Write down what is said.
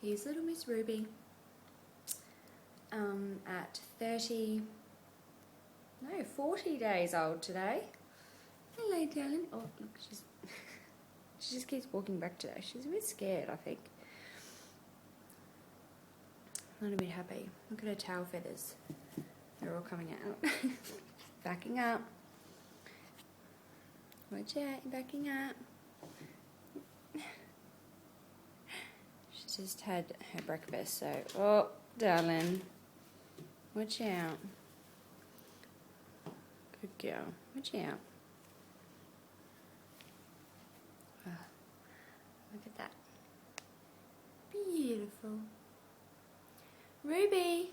Here's little Miss Ruby at 40 days old today. Hello, darling. Oh, look, she just keeps walking back today. She's a bit scared, I think. Not a bit happy. Look at her tail feathers. They're all coming out. Backing up. Watch out, you're backing up. She's just had her breakfast, so... Oh, darling. Watch out. Good girl. Watch out. Oh, look at that. Beautiful. Ruby.